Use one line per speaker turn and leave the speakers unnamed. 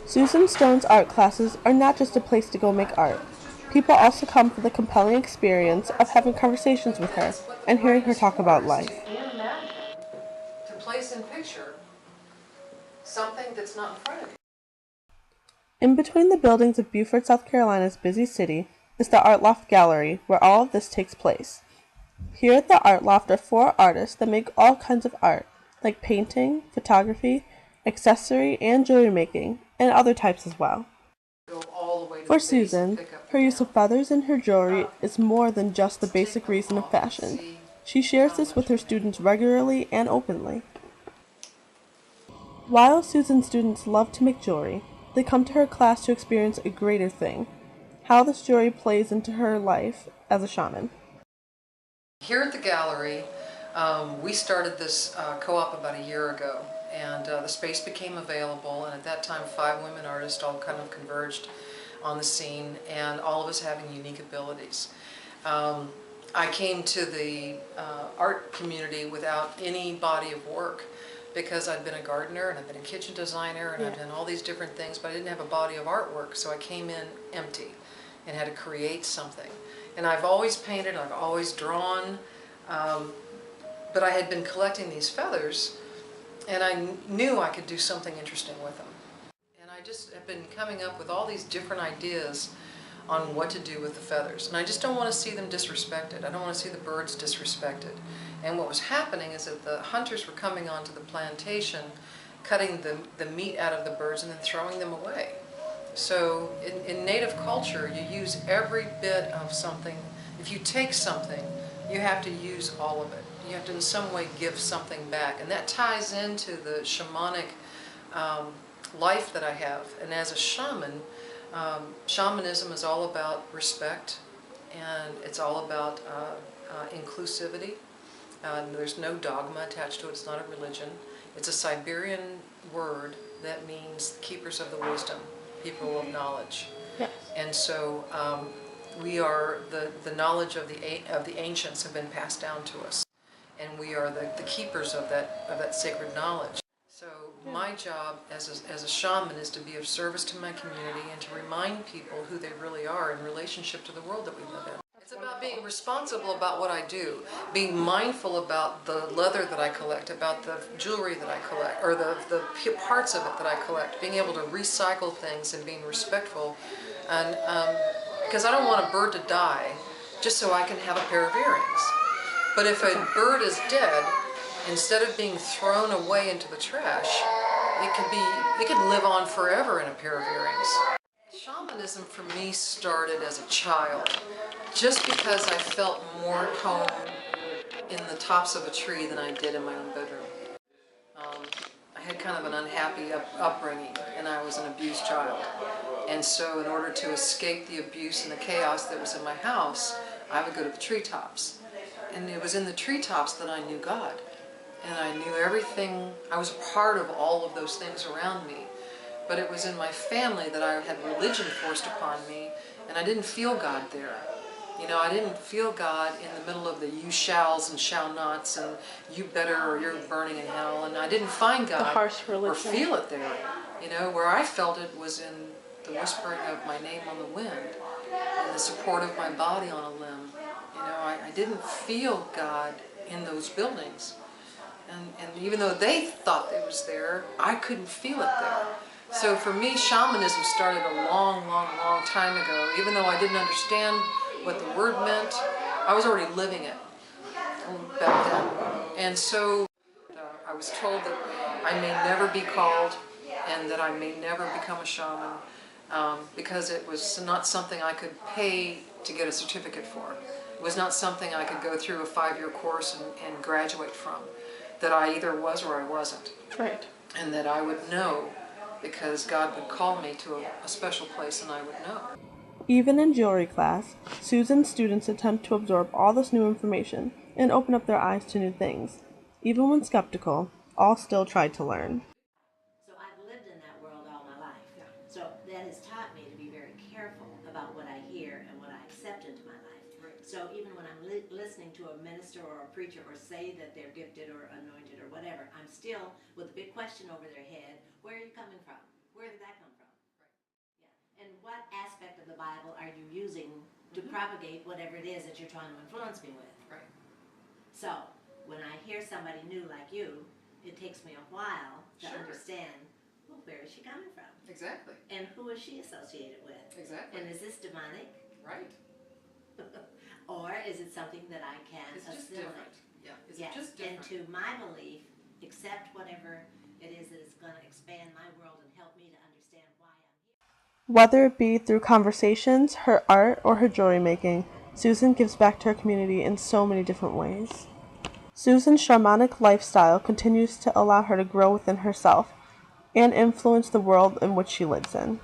Susan Stone's art classes are not just a place to go make art. People also come for the compelling experience of having conversations with her and hearing her talk about life.
And imagine to place in picture something that's not in front of you.
In between the buildings of Beaufort, South Carolina's busy city, is the Art Loft Gallery, where all of this takes place. Here at the Art Loft are 4 artists that make all kinds of art, like painting, photography, accessory and jewelry making, and other types as well.
Go all the way to
For
the base and
Susan,
pick up
her
the
use of
down.
feathers in her jewelry is more than just the basic reason of fashion. She shares this with her students regularly and openly. While Susan's students love to make jewelry, they come to her class to experience a greater thing, how this jewelry plays into her life as a shaman.
Here at the gallery, we started this co-op about a year ago, and the space became available, and at that time 5 women artists all kind of converged on the scene, and all of us having unique abilities. I came to the art community without any body of work because I'd been a gardener and I've been a kitchen designer and I've done all these different things, but I didn't have a body of artwork, so I came in empty and had to create something. And I've always painted, I've always drawn, but I had been collecting these feathers and I knew I could do something interesting with them. And I just have been coming up with all these different ideas on what to do with the feathers. And I just don't want to see them disrespected. I don't want to see the birds disrespected. And what was happening is that the hunters were coming onto the plantation, cutting the meat out of the birds and then throwing them away. So in native culture, you use every bit of something. If you take something, you have to use all of it. You have to in some way give something back. And that ties into the shamanic life that I have. And as a shaman, shamanism is all about respect, and it's all about inclusivity. There's no dogma attached to it. It's not a religion. It's a Siberian word that means keepers of the wisdom, people of knowledge.
Yes.
And so we are the knowledge of the ancients have been passed down to us, and we are the keepers of that sacred knowledge. So my job as a shaman is to be of service to my community and to remind people who they really are in relationship to the world that we live in. It's about being responsible about what I do, being mindful about the leather that I collect, about the jewelry that I collect, or the parts of it that I collect, being able to recycle things and being respectful. And because I don't want a bird to die just so I can have a pair of earrings. But if a bird is dead, instead of being thrown away into the trash, it could live on forever in a pair of earrings. Shamanism for me started as a child, just because I felt more at home in the tops of a tree than I did in my own bedroom. I had kind of an unhappy upbringing, and I was an abused child. And so in order to escape the abuse and the chaos that was in my house, I would go to the treetops. And it was in the treetops that I knew God. And I knew everything. I was a part of all of those things around me. But it was in my family that I had religion forced upon me, and I didn't feel God there. You know, I didn't feel God in the middle of the you shalls and shall nots and you better or you're burning in hell, and I didn't find God or feel it there. You know, where I felt it was in the whispering of my name on the wind and the support of my body on a limb. You know, I didn't feel God in those buildings. And even though they thought it was there, I couldn't feel it there. So for me, shamanism started a long, long, long time ago. Even though I didn't understand what the word meant, I was already living it back then. And so I was told that I may never be called and that I may never become a shaman because it was not something I could pay to get a certificate for. It was not something I could go through a 5-year course and graduate from. That I either was or I wasn't.
Right.
And that I would know because God would call me to a special place and I would know.
Even in jewelry class, Susan's students attempt to absorb all this new information and open up their eyes to new things. Even when skeptical, all still try to learn.
So I've lived in that world all my life. Yeah. So that has taught me to be very careful about what I hear and what I accept into my life. Right. So even when I'm listening to a minister or a preacher or say that they're gifted or anointed or whatever, I'm still with a big question over their head, where are you coming from? Where did that come from? Bible are you using to propagate whatever it is that you're trying to influence me with?
Right.
So, when I hear somebody new like you, it takes me a while to
Sure.
understand, well, where is she coming from?
Exactly.
And who is she associated with?
Exactly.
And is this demonic?
Right.
Or is it something that I can
It's just
assimilate?
different. Yeah, it's
Yes,
just different.
and to my belief, accept whatever it is that is going to expand my world and help me to understand why I'm here.
Whether it be through conversations, her art, or her jewelry making, Susan gives back to her community in so many different ways. Susan's shamanic lifestyle continues to allow her to grow within herself and influence the world in which she lives in.